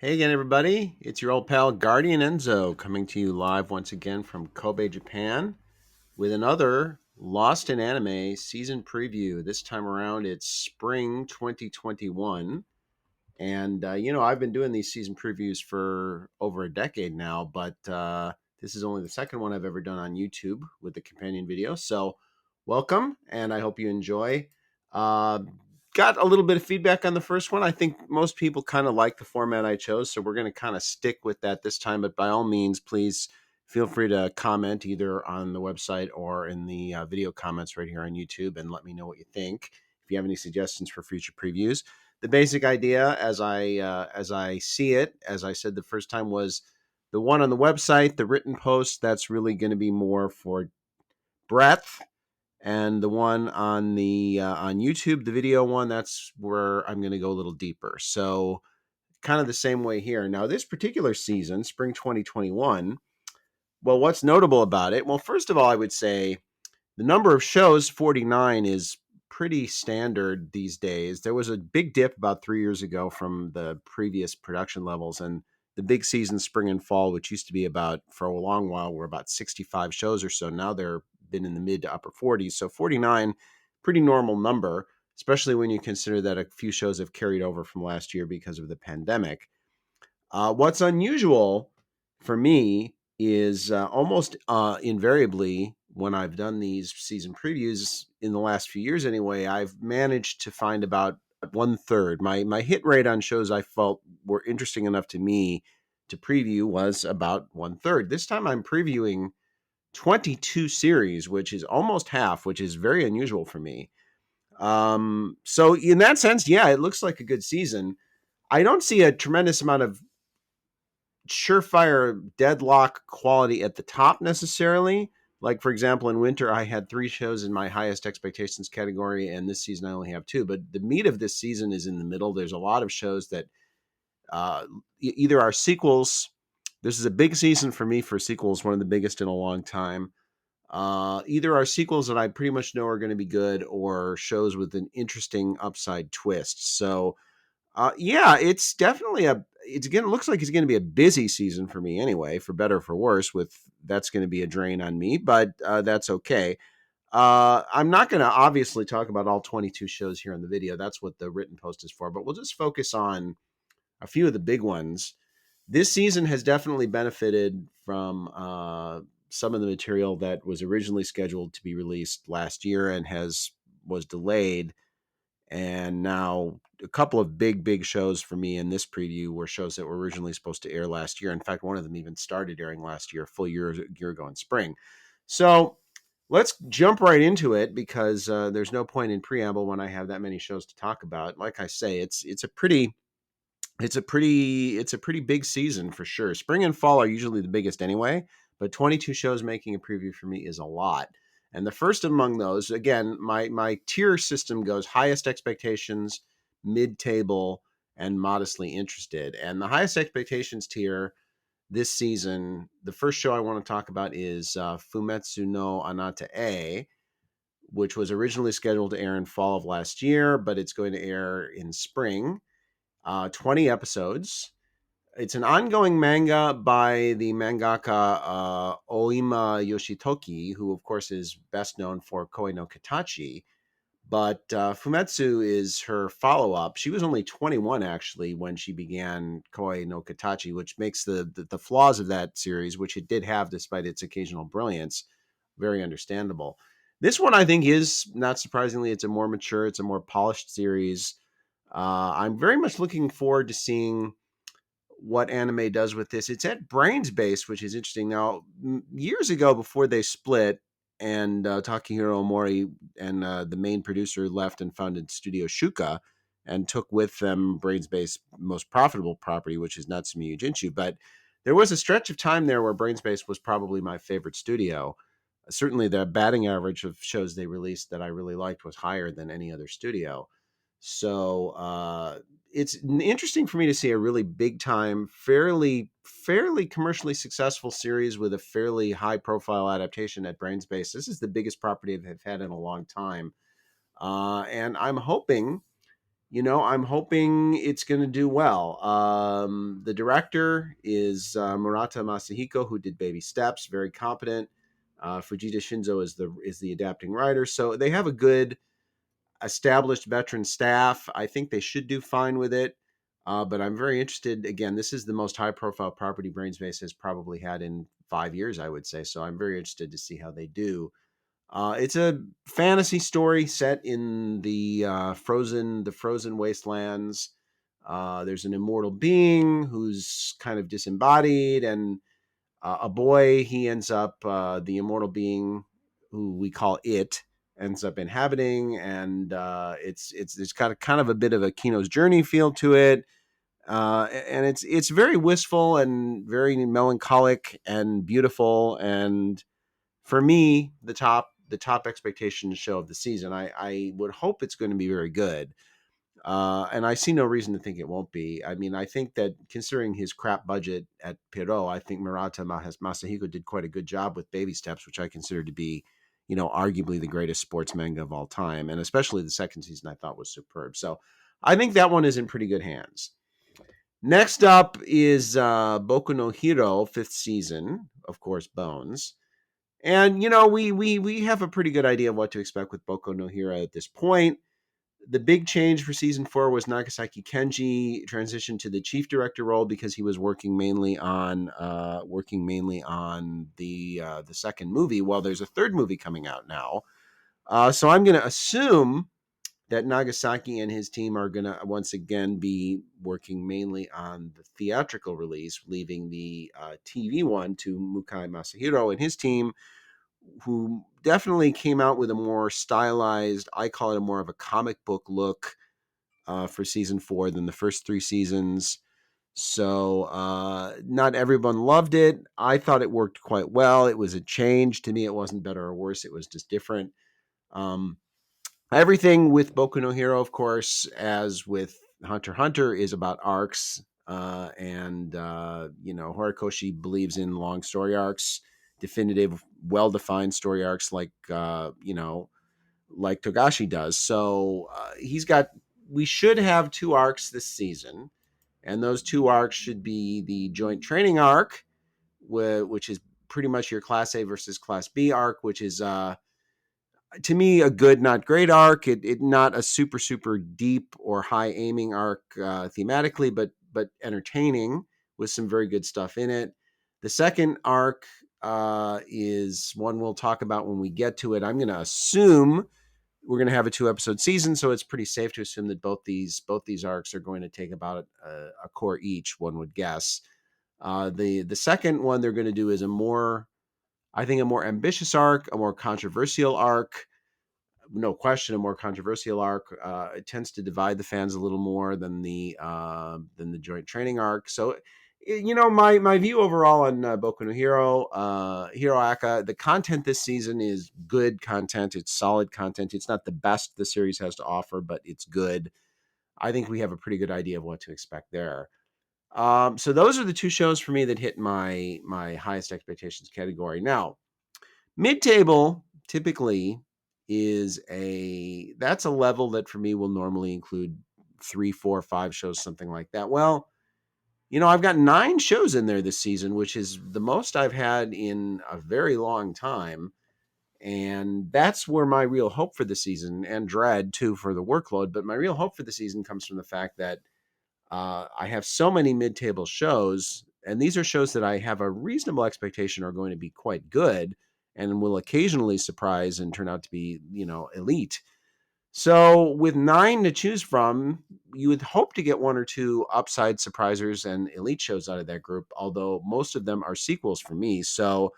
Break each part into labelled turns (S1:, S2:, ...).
S1: Hey again, everybody. It's your old pal Guardian Enzo coming to you live once again from Kobe, Japan with another Lost in Anime season preview. This time around, it's spring 2021. And, I've been doing these season previews for over a decade now, but this is only the second one I've ever done on YouTube with the companion video. So, welcome, and I hope you enjoy. Uh, got a little bit of feedback on the first one. I think most people kind of like the format I chose, so we're going to kind of stick with that this time. But by all means, please feel free to comment either on the website or in the video comments right here on YouTube and let me know what you think. If you have any suggestions for future previews, the basic idea, as I see it, as I said the first time, was the one on the website, the written post. That's really going to be more for breadth, and the one on YouTube, the video one, that's where I'm going to go a little deeper. So, kind of the same way here. Now, this particular season, spring 2021. Well, what's notable about it? Well, first of all, I would say the number of shows, 49, is pretty standard these days. There was a big dip about 3 years ago from the previous production levels, and the big season, spring and fall, which used to be about, for a long while, were about 65 shows or so. Now they're been in the mid to upper 40s. So 49, pretty normal number, especially when you consider that a few shows have carried over from last year because of the pandemic. What's unusual for me is almost invariably when I've done these season previews in the last few years anyway, I've managed to find about one third. My hit rate on shows I felt were interesting enough to me to preview was about one third. This time I'm previewing 22 series, which is almost half, which is very unusual for me. So in that sense, yeah, it looks like a good season. I don't see a tremendous amount of surefire deadlock quality at the top necessarily. Like, for example, in winter, I had 3 shows in my highest expectations category, and this season I only have 2. But the meat of this season is in the middle. There's a lot of shows that either are sequels. This is a big season for me for sequels, one of the biggest in a long time. Either are sequels that I pretty much know are going to be good, or shows with an interesting upside twist. So, yeah, it's definitely a. It's again. It looks like it's going to be a busy season for me anyway, for better or for worse. With that's going to be a drain on me, but that's okay. I'm not going to obviously talk about all 22 shows here in the video. That's what the written post is for. But we'll just focus on a few of the big ones. This season has definitely benefited from some of the material that was originally scheduled to be released last year and was delayed, and now a couple of big shows for me in this preview were shows that were originally supposed to air last year. In fact, one of them even started airing last year, a full year ago in spring. So let's jump right into it, because there's no point in preamble when I have that many shows to talk about. Like I say, it's a pretty big season for sure. Spring and fall are usually the biggest anyway, but 22 shows making a preview for me is a lot. And the first among those, again, my tier system goes highest expectations, mid table, and modestly interested. And the highest expectations tier this season, the first show I want to talk about is Fumetsu no Anata A, which was originally scheduled to air in fall of last year, but it's going to air in spring. 20 episodes. It's an ongoing manga by the mangaka Oima Yoshitoki, who, of course, is best known for Koi no Katachi. But Fumetsu is her follow up. She was only 21, actually, when she began Koi no Katachi, which makes the flaws of that series, which it did have despite its occasional brilliance, very understandable. This one, I think, is, not surprisingly, it's a more mature, it's a more polished series. I'm very much looking forward to seeing what anime does with this. It's at Brains Base, which is interesting. Now, years ago, before they split, and Takahiro Omori and the main producer left and founded Studio Shuka, and took with them Brains Base most profitable property, which is Natsume Yujinchu. But there was a stretch of time there where Brains Base was probably my favorite studio. Certainly, the batting average of shows they released that I really liked was higher than any other studio. So it's interesting for me to see a really big time, fairly commercially successful series with a fairly high profile adaptation at Brainspace. This is the biggest property I've had in a long time, and I'm hoping, I'm hoping it's going to do well. The director is Murata Masahiko, who did Baby Steps, very competent. Fujita Shinzo is the adapting writer, so they have a good established veteran staff. I think they should do fine with it. But I'm very interested. Again, this is the most high profile property Brainspace has probably had in 5 years, I would say. So I'm very interested to see how they do. It's a fantasy story set in the frozen wastelands. There's an immortal being who's kind of disembodied, and a boy. He ends up the immortal being who we call it ends up inhabiting, and it's got a kind of a bit of a Kino's Journey feel to it. And it's very wistful and very melancholic and beautiful, and for me, the top expectation show of the season. I would hope it's going to be very good. And I see no reason to think it won't be. I mean, I think that considering his crap budget at Pierrot, I think Murata Masahiko did quite a good job with Baby Steps, which I consider to be, arguably the greatest sports manga of all time. And especially the second season I thought was superb. So I think that one is in pretty good hands. Next up is Boku no Hero, fifth season, of course, Bones. And we have a pretty good idea of what to expect with Boku no Hero at this point. The big change for season 4 was Nagasaki Kenji transitioned to the chief director role because he was working mainly on the second movie. Well, there's a third movie coming out now, so I'm going to assume that Nagasaki and his team are going to once again be working mainly on the theatrical release, leaving the TV one to Mukai Masahiro and his team, who definitely came out with a more stylized, I call it a more of a comic book look for season 4 than the first 3 seasons. So not everyone loved it. I thought it worked quite well. It was a change. To me, it wasn't better or worse. It was just different. Um, Everything with Boku no Hero, of course, as with Hunter x Hunter, is about arcs. Horikoshi believes in long story arcs, definitive, well-defined story arcs like Togashi does. So we should have 2 arcs this season, and those 2 arcs should be the joint training arc, which is pretty much your Class A versus Class B arc, which is to me a good, not great arc. It not a super super deep or high aiming arc thematically, but entertaining with some very good stuff in it. The second arc is one we'll talk about when we get to it. I'm going to assume we're going to have a 2-episode season, so it's pretty safe to assume that both these arcs are going to take about a core each. One would guess. The second one they're going to do is a more ambitious arc, a more controversial arc. No question, a more controversial arc. It tends to divide the fans a little more than the joint training arc. So, my view overall on Boku no Hero, Hero Aka, the content this season is good content. It's solid content. It's not the best the series has to offer, but it's good. I think we have a pretty good idea of what to expect there. So those are the 2 shows for me that hit my highest expectations category. Now, mid-table typically that's a level that for me will normally include 3, 4, 5 shows, something like that. Well, I've got 9 shows in there this season, which is the most I've had in a very long time. And that's where my real hope for the season, and dread too for the workload, but my real hope for the season comes from the fact that I have so many mid-table shows, and these are shows that I have a reasonable expectation are going to be quite good and will occasionally surprise and turn out to be, elite. So with 9 to choose from, you would hope to get 1 or 2 upside surprisers and elite shows out of that group, although most of them are sequels for me. So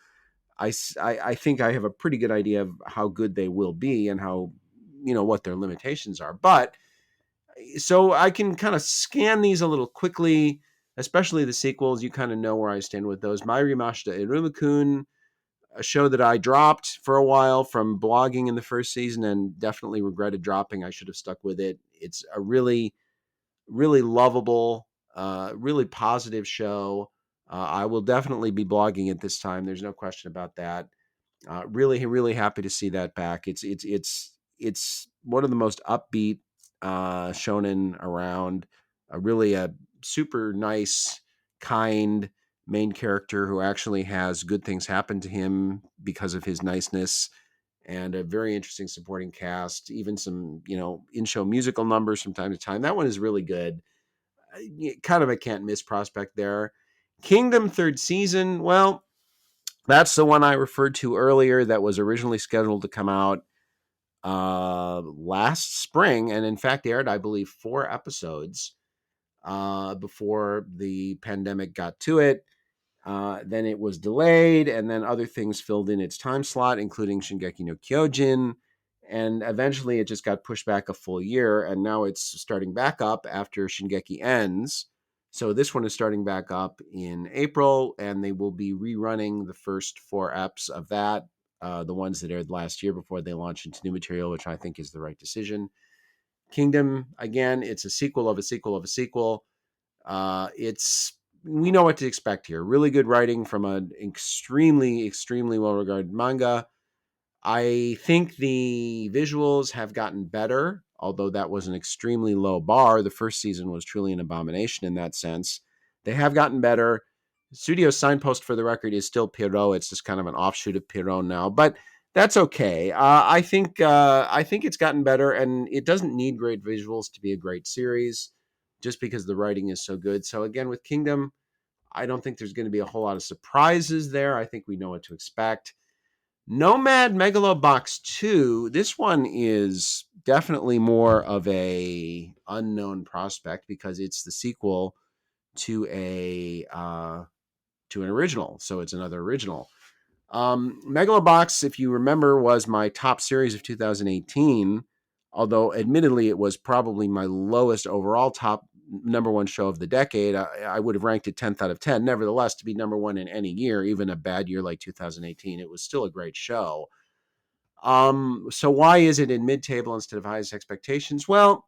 S1: I think I have a pretty good idea of how good they will be and how, what their limitations are. But so I can kind of scan these a little quickly, especially the sequels. You kind of know where I stand with those. Mairimashita Iruma-kun, a show that I dropped for a while from blogging in the first season and definitely regretted dropping. I should have stuck with it. It's a really, really lovable, really positive show. I will definitely be blogging it this time. There's no question about that. Really, really happy to see that back. It's one of the most upbeat shonen around. Really a super nice, kind main character who actually has good things happen to him because of his niceness, and a very interesting supporting cast, even some, in-show musical numbers from time to time. That one is really good. Kind of a can't miss prospect there. Kingdom third season, well, that's the one I referred to earlier that was originally scheduled to come out last spring, and in fact aired, I believe, 4 episodes before the pandemic got to it. Then it was delayed, and then other things filled in its time slot, including Shingeki no Kyojin. And eventually it just got pushed back a full year, and now it's starting back up after Shingeki ends. So this one is starting back up in April, and they will be rerunning the first 4 eps of that, the ones that aired last year before they launched into new material, which I think is the right decision. Kingdom, again, it's a sequel of a sequel of a sequel. It's We know what to expect here. Really good writing from an extremely, extremely well-regarded manga. I think the visuals have gotten better, although that was an extremely low bar. The first season was truly an abomination in that sense. They have gotten better. Studio's signpost, for the record, is still Pierrot. It's just kind of an offshoot of Pierrot now, but that's okay. I think it's gotten better, and it doesn't need great visuals to be a great series, just because the writing is so good. So again, with Kingdom, I don't think there's going to be a whole lot of surprises there. I think we know what to expect. Nomad Megalo Box 2, this one is definitely more of a unknown prospect because it's the sequel to an original. So it's another original. Megalo Box, if you remember, was my top series of 2018, although admittedly it was probably my lowest overall top number one show of the decade. I would have ranked it 10th out of 10. Nevertheless, to be number one in any year, even a bad year like 2018, it was still a great show. So why is it in mid-table instead of highest expectations? Well,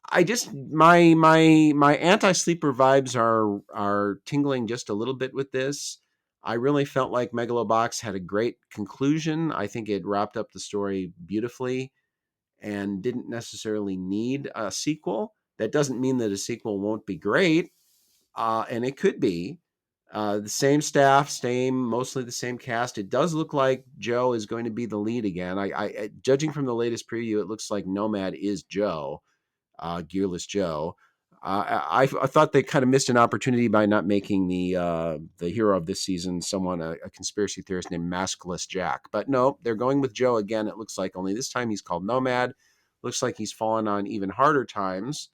S1: I just my anti-sleeper vibes are tingling just a little bit with this. I really felt like Megalobox had a great conclusion. I think it wrapped up the story beautifully and didn't necessarily need a sequel. That doesn't mean that a sequel won't be great, and it could be. The same staff, mostly the same cast. It does look like Joe is going to be the lead again. Judging from the latest preview, it looks like Nomad is Joe, Gearless Joe. I thought they kind of missed an opportunity by not making the hero of this season someone, a conspiracy theorist named Maskless Jack. But no, they're going with Joe again. It looks like, only this time he's called Nomad. Looks like he's fallen on even harder times.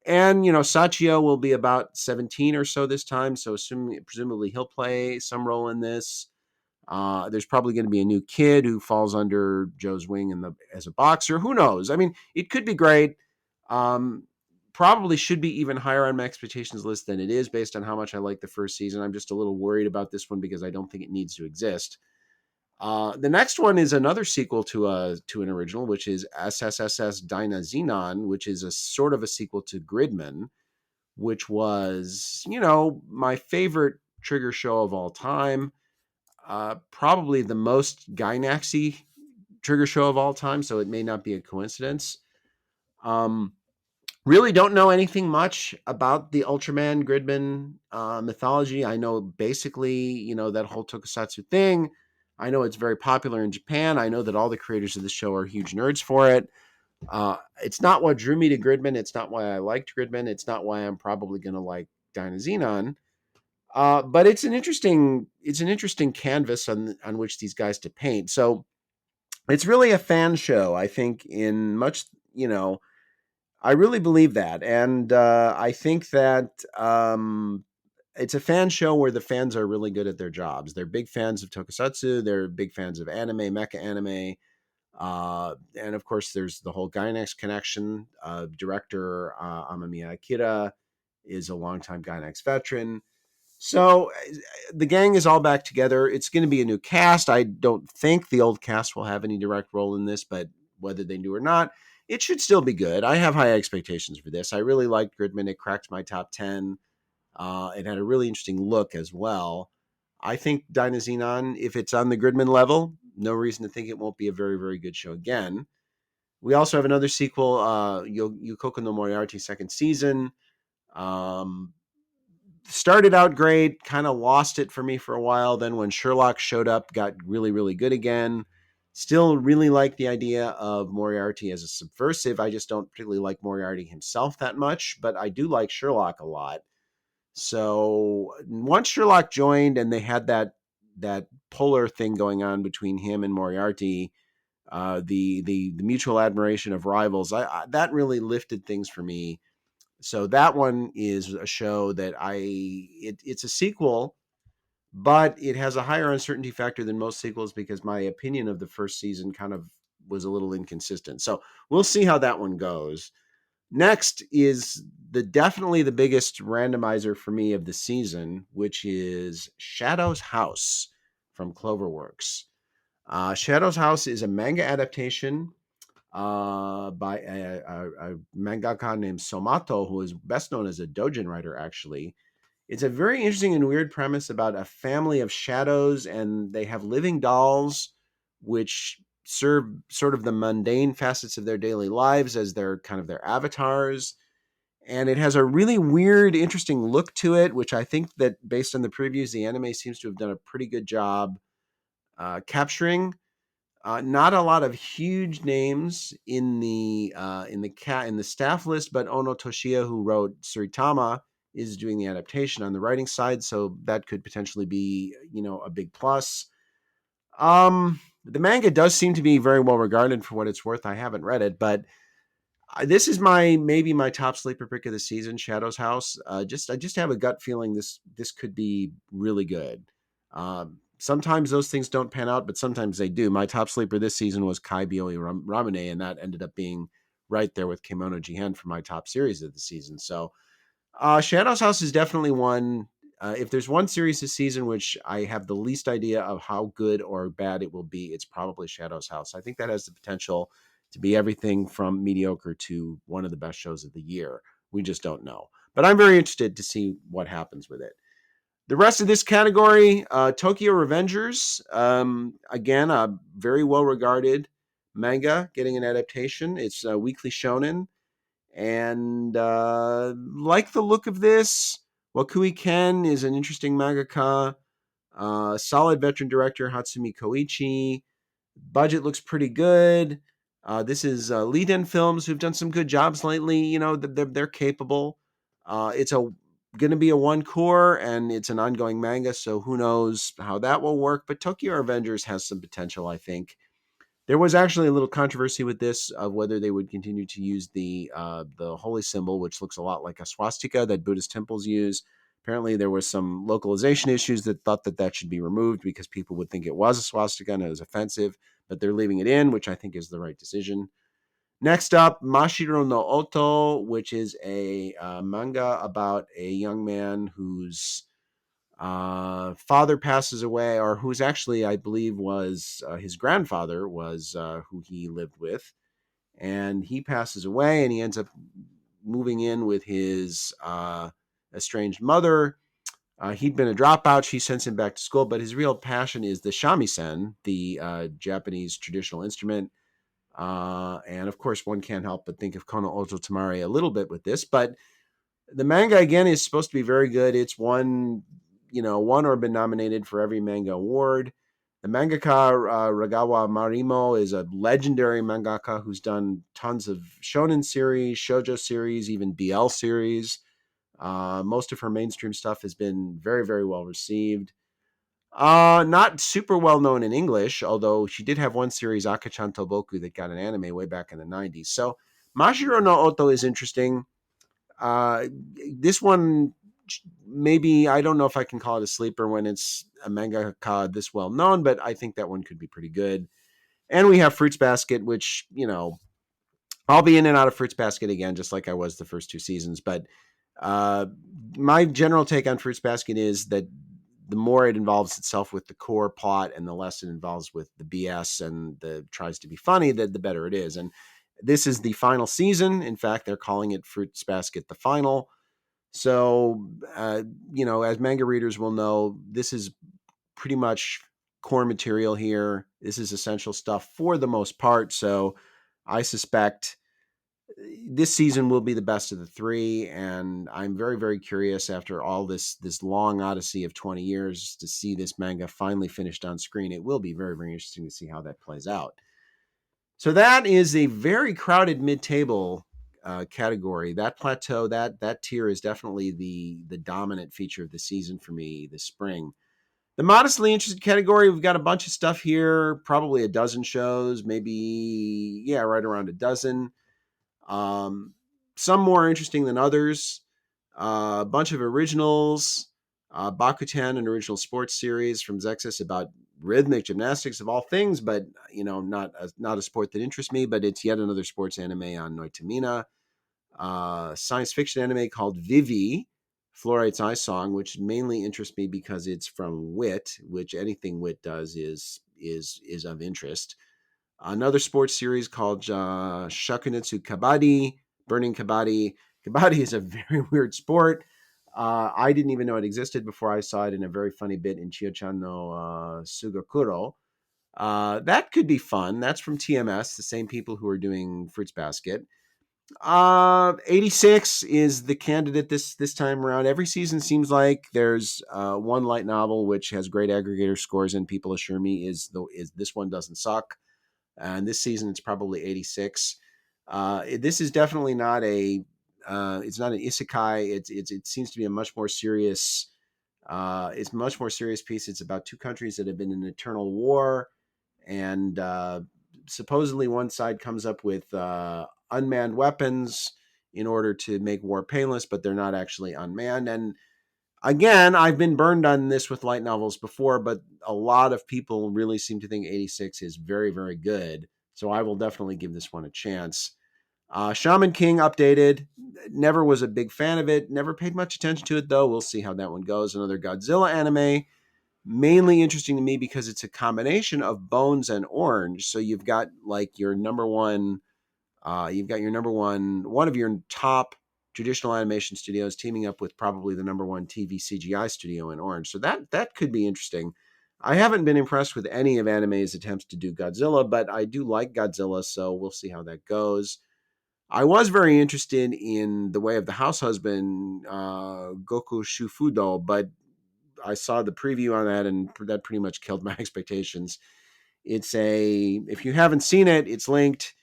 S1: And, Sachio will be about 17 or so this time, so presumably he'll play some role in this. There's probably going to be a new kid who falls under Joe's wing as a boxer. Who knows? I mean, it could be great. Probably should be even higher on my expectations list than it is based on how much I like the first season. I'm just a little worried about this one because I don't think it needs to exist. The next one is another sequel to an original, which is SSSS.Dynazenon, which is a sort of a sequel to Gridman, which was, my favorite Trigger show of all time. Probably the most Gainaxy Trigger show of all time, so it may not be a coincidence. Really don't know anything much about the Ultraman Gridman mythology. I know basically, that whole tokusatsu thing. I know it's very popular in Japan. I know that all the creators of the show are huge nerds for it. It's not what drew me to Gridman. It's not why I liked Gridman. It's not why I'm probably going to like Dynazenon. But it's an interesting canvas on which these guys to paint. So it's really a fan show, I think, in much, I really believe that. And I think that it's a fan show where the fans are really good at their jobs. They're big fans of tokusatsu. They're big fans of anime, mecha anime. And of course, there's the whole Gainax connection. Director Amamiya Akira is a longtime Gainax veteran. So the gang is all back together. It's going to be a new cast. I don't think the old cast will have any direct role in this, but whether they do or not, it should still be good. I have high expectations for this. I really liked Gridman. It cracked my top 10. It had a really interesting look as well. I think Dynazenon, if it's on the Gridman level, no reason to think it won't be a very, very good show again. We also have another sequel, Yuukoku no Moriarty second season. Um, Started out great, kind of lost it for me for a while. Then when Sherlock showed up, got really, really good again. Still really like the idea of Moriarty as a subversive. I just don't particularly like Moriarty himself that much, but I do like Sherlock a lot. So once Sherlock joined and they had that polar thing going on between him and Moriarty, the mutual admiration of rivals, that really lifted things for me. So that one is a show that it's a sequel, but it has a higher uncertainty factor than most sequels because my opinion of the first season kind of was a little inconsistent. So we'll see how that one goes. Next is definitely the biggest randomizer for me of the season, which is Shadow's House from Cloverworks. Shadow's House is a manga adaptation by a mangaka named Somato, who is best known as a doujin writer, actually. It's a very interesting and weird premise about a family of shadows, and they have living dolls, which serve sort of the mundane facets of their daily lives as their kind of their avatars. And it has a really weird, interesting look to it, which I think that based on the previews, the anime seems to have done a pretty good job capturing. Not a lot of huge names in the staff list, but Ono Toshiya, who wrote Suritama, is doing the adaptation on the writing side, so that could potentially be a big plus. The manga does seem to be very well regarded for what it's worth. I haven't read it, but this is maybe my top sleeper pick of the season, Shadow's House. I just have a gut feeling this could be really good. Sometimes those things don't pan out, but sometimes they do. My top sleeper this season was Kai Bioi Ramune, and that ended up being right there with Kemono Jihen for my top series of the season. So Shadow's House is definitely one. If there's one series this season which I have the least idea of how good or bad it will be, it's probably Shadow's House. I think that has the potential to be everything from mediocre to one of the best shows of the year. We just don't know. But I'm very interested to see what happens with it. The rest of this category, Tokyo Revengers, again, a very well regarded manga getting an adaptation. It's a weekly shonen. And like the look of this, Wakui Ken is an interesting mangaka. Solid veteran director Hatsumi Koichi. Budget looks pretty good. This is Lead-In Films, who've done some good jobs lately. They're capable. It's going to be a one core, and it's an ongoing manga, so who knows how that will work. But Tokyo Avengers has some potential, I think. There was actually a little controversy with this of whether they would continue to use the holy symbol, which looks a lot like a swastika that Buddhist temples use. Apparently, there was some localization issues that thought that should be removed because people would think it was a swastika and it was offensive, but they're leaving it in, which I think is the right decision. Next up, Mashiro no Oto, which is a manga about a young man whose father passes away, or who's actually, I believe, was his grandfather was who he lived with, and he passes away, and he ends up moving in with his estranged mother. He'd been a dropout. She sends him back to school, but his real passion is the shamisen, the Japanese traditional instrument. And of course, one can't help but think of Kono Oto Tamari a little bit with this, but the manga again is supposed to be very good. It's won or been nominated for every manga award. The mangaka Ragawa Marimo is a legendary mangaka who's done tons of shonen series, shoujo series, even BL series. Most of her mainstream stuff has been very, very well received. Not super well known in English, although she did have one series, Akachan Toboku, that got an anime way back in the 90s. So Mashiro no Oto is interesting. Uh, this one, maybe, I don't know if I can call it a sleeper when it's a mangaka this well known, but I think that one could be pretty good. And we have Fruits Basket, which, I'll be in and out of Fruits Basket again, just like I was the first two seasons. But uh, my general take on Fruits Basket is that the more it involves itself with the core plot and the less it involves with the BS and the tries to be funny, the better it is. And this is the final season. In fact, they're calling it Fruits Basket the Final. So, as manga readers will know, this is pretty much core material here. This is essential stuff for the most part. So, I suspect this season will be the best of the three, and I'm very, very curious after all this long odyssey of 20 years to see this manga finally finished on screen. It will be very, very interesting to see how that plays out. So that is a very crowded mid-table category. That plateau, that tier is definitely the dominant feature of the season for me this spring. The modestly interested category, we've got a bunch of stuff here, probably a dozen shows, maybe, yeah, right around a dozen. Um, some more interesting than others. A bunch of originals. Bakuten, an original sports series from Zexus about rhythmic gymnastics of all things, but not a sport that interests me. But it's yet another sports anime on Noitamina. Science fiction anime called Vivy, Fluorite's Eye Song, which mainly interests me because it's from Wit, which anything Wit does is of interest. Another sports series called Shakunetsu Kabaddi, Burning Kabaddi. Kabaddi is a very weird sport. I didn't even know it existed before I saw it in a very funny bit in Chio-chan no Sugakuro. That could be fun. That's from TMS, the same people who are doing Fruits Basket. 86 is the candidate this time around. Every season seems like there's one light novel which has great aggregator scores, and people assure me is this one doesn't suck. And this season it's probably 86. This is definitely not a it's not an isekai. It seems to be a much more serious it's a much more serious piece. It's about two countries that have been in eternal war, and supposedly one side comes up with unmanned weapons in order to make war painless, but they're not actually unmanned. And again, I've been burned on this with light novels before, but a lot of people really seem to think 86 is very, very good. So I will definitely give this one a chance. Shaman King updated. Never was a big fan of it. Never paid much attention to it, though. We'll see how that one goes. Another Godzilla anime. Mainly interesting to me because it's a combination of Bones and Orange. So you've got like your number one one of your top traditional animation studios teaming up with probably the number one TV CGI studio in Orange. So that could be interesting. I haven't been impressed with any of anime's attempts to do Godzilla, but I do like Godzilla, so we'll see how that goes. I was very interested in The Way of the House Husband, Gokushufudou, but I saw the preview on that, and that pretty much killed my expectations. If you haven't seen it, it's linked.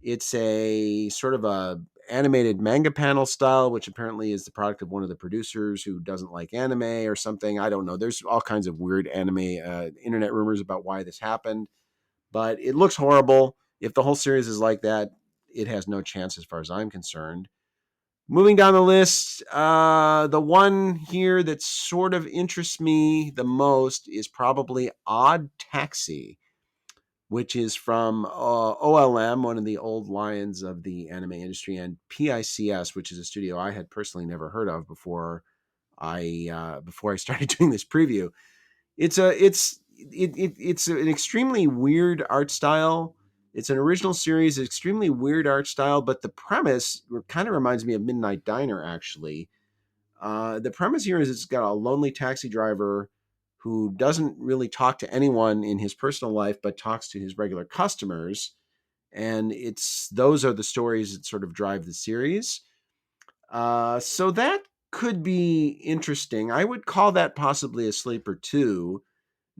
S1: It's a sort of a animated manga panel style, which apparently is the product of one of the producers who doesn't like anime or something. I don't know. There's all kinds of weird anime internet rumors about why this happened, but it looks horrible. If the whole series is like that, it has no chance as far as I'm concerned. Moving down the list, the one here that sort of interests me the most is probably Odd Taxi, which is from OLM, one of the old lions of the anime industry, and PICS, which is a studio I had personally never heard of before I started doing this preview. It's an extremely weird art style. It's an original series, extremely weird art style, but the premise kind of reminds me of Midnight Diner, actually. The premise here is it's got a lonely taxi driver who doesn't really talk to anyone in his personal life, but talks to his regular customers. And those are the stories that sort of drive the series. So that could be interesting. I would call that possibly a sleeper too.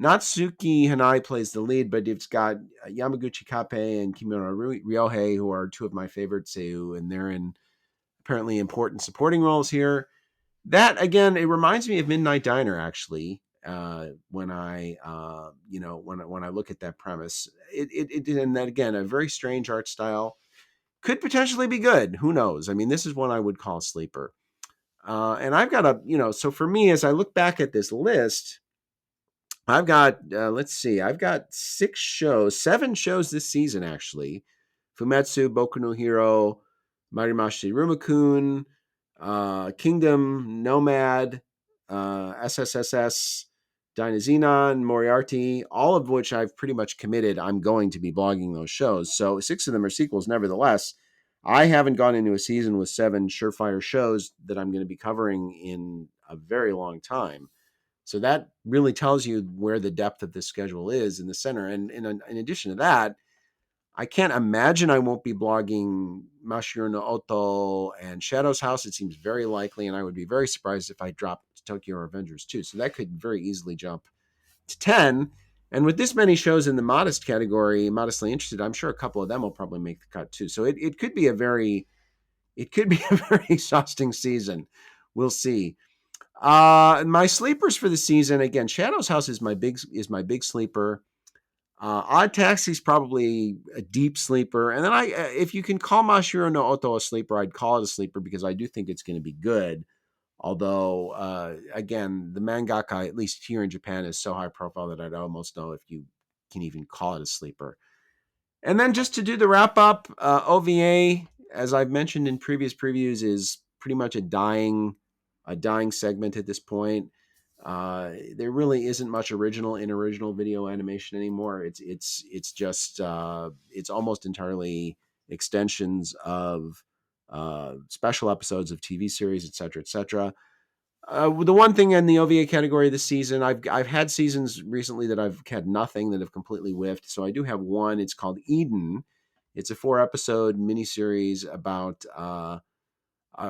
S1: Natsuki Hanai plays the lead, but it's got Yamaguchi Kappei and Kimura Ryohei, who are two of my favorites, and they're in apparently important supporting roles here. That again, it reminds me of Midnight Diner actually. When I, when I look at that premise, and that again, a very strange art style could potentially be good. Who knows? I mean, this is one I would call sleeper. And I've got so for me, as I look back at this list, I've got, let's see, I've got 7 shows this season, actually. Fumetsu, Boku no Hero, Mairimashita Iruma-kun, Kingdom, Nomad, SSSS.Dynazenon, Moriarty, all of which I've pretty much committed I'm going to be blogging those shows. So 6 of them are sequels, nevertheless. I haven't gone into a season with 7 surefire shows that I'm going to be covering in a very long time. So that really tells you where the depth of this schedule is in the center. And in addition to that, I can't imagine I won't be blogging Mashiro no Oto and Shadow's House. It seems very likely, and I would be very surprised if I dropped Tokyo Revengers too. So that could very easily jump to 10. And with this many shows in the modest category, modestly interested, I'm sure a couple of them will probably make the cut too. So it could be a very exhausting season. We'll see. My sleepers for the season, again, Shadow's House is my big sleeper. Odd Taxi's probably a deep sleeper, and then if you can call Mashiro no Oto a sleeper, I'd call it a sleeper because I do think it's going to be good. Although, again, the mangaka, at least here in Japan, is so high profile that I'd almost know if you can even call it a sleeper. And then just to do the wrap up, OVA, as I've mentioned in previous previews, is pretty much a dying segment at this point. There really isn't much original video animation anymore. It's just it's almost entirely extensions of special episodes of TV series, etc., etc. The one thing in the OVA category this season, I've had seasons recently that I've had nothing, that have completely whiffed. So I do have one. It's called Eden. It's a 4-episode miniseries about a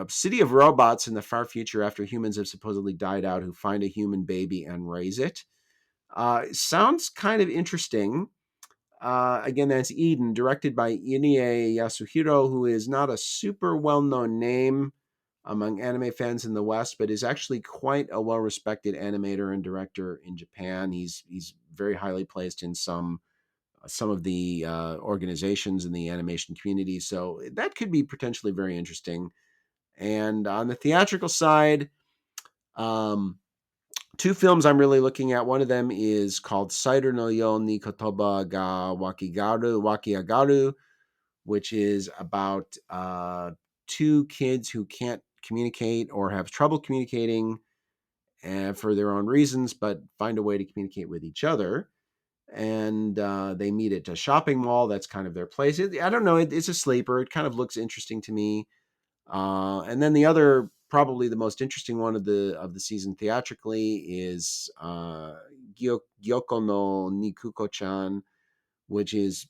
S1: city of robots in the far future after humans have supposedly died out, who find a human baby and raise it. Sounds kind of interesting. Again, that's Eden, directed by Inie Yasuhiro, who is not a super well-known name among anime fans in the West, but is actually quite a well-respected animator and director in Japan. He's very highly placed in some of the organizations in the animation community, so that could be potentially very interesting. And on the theatrical side, two films I'm really looking at. One of them is called Cider no Yo ni Kotoba ga Wakiagaru, which is about two kids who can't communicate or have trouble communicating for their own reasons, but find a way to communicate with each other. And they meet at a shopping mall. That's kind of their place. I don't know. It's a sleeper. It kind of looks interesting to me. And then the other, probably the most interesting one of the season theatrically, is Gyokou no Nikuko-chan, which is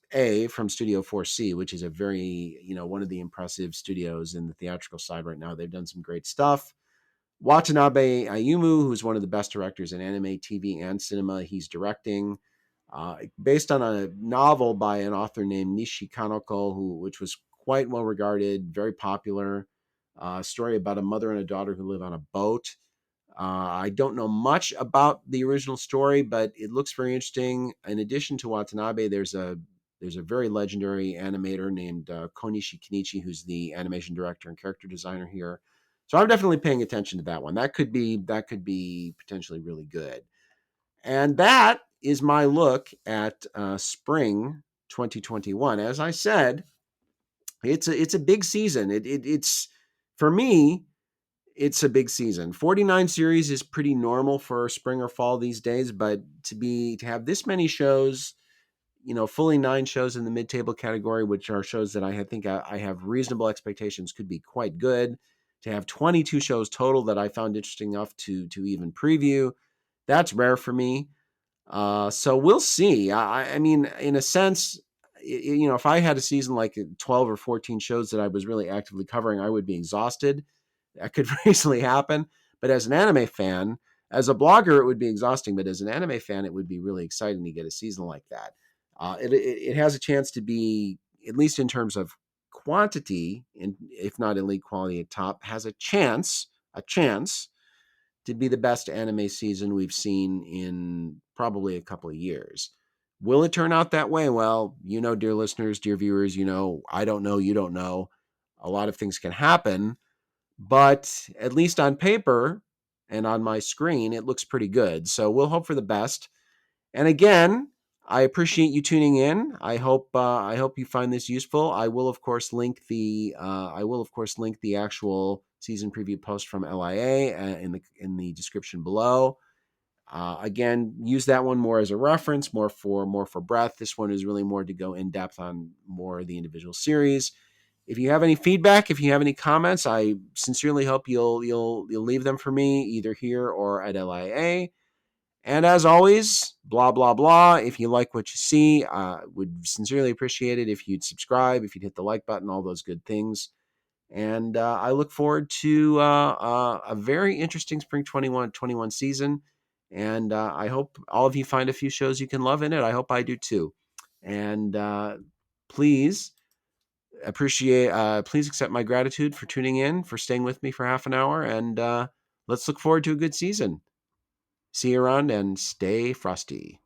S1: from Studio 4C, which is a very, one of the impressive studios in the theatrical side right now. They've done some great stuff. Watanabe Ayumu, who's one of the best directors in anime, TV, and cinema, he's directing. Based on a novel by an author named Nishi Kanoko, which was quite well regarded, very popular. Story about a mother and a daughter who live on a boat. I don't know much about the original story, but it looks very interesting. In addition to Watanabe, there's a very legendary animator named Konishi Kenichi, who's the animation director and character designer here. So I'm definitely paying attention to that one. That could be potentially really good. And that is my look at spring 2021. As I said, it's a big season. It's for me, it's a big season. 49 series is pretty normal for spring or fall these days, but to have this many shows, fully 9 shows in the mid-table category, which are shows that I think I have reasonable expectations could be quite good. To have 22 shows total that I found interesting enough to even preview, that's rare for me. So we'll see. I mean, in a sense, if I had a season like 12 or 14 shows that I was really actively covering, I would be exhausted. That could very easily happen. But as an anime fan, as a blogger, it would be exhausting. But as an anime fan, it would be really exciting to get a season like that. It has a chance to be, at least in terms of quantity, and if not elite quality at top, has a chance to be the best anime season we've seen in probably a couple of years. Will it turn out that way? Well, dear listeners, dear viewers, I don't know, you don't know. A lot of things can happen, but at least on paper and on my screen, it looks pretty good. So we'll hope for the best. And again, I appreciate you tuning in. I hope you find this useful. I will of course link the actual season preview post from LIA in the description below. Again, use that one more as a reference, more for breadth. This one is really more to go in depth on more of the individual series. If you have any feedback, if you have any comments, I sincerely hope you'll leave them for me either here or at LIA. And as always, blah, blah, blah. If you like what you see, would sincerely appreciate it if you'd subscribe, if you'd hit the like button, all those good things. And I look forward to a very interesting spring 21 21 season. And I hope all of you find a few shows you can love in it. I hope I do too. And please please accept my gratitude for tuning in, for staying with me for half an hour. And let's look forward to a good season. See you around and stay frosty.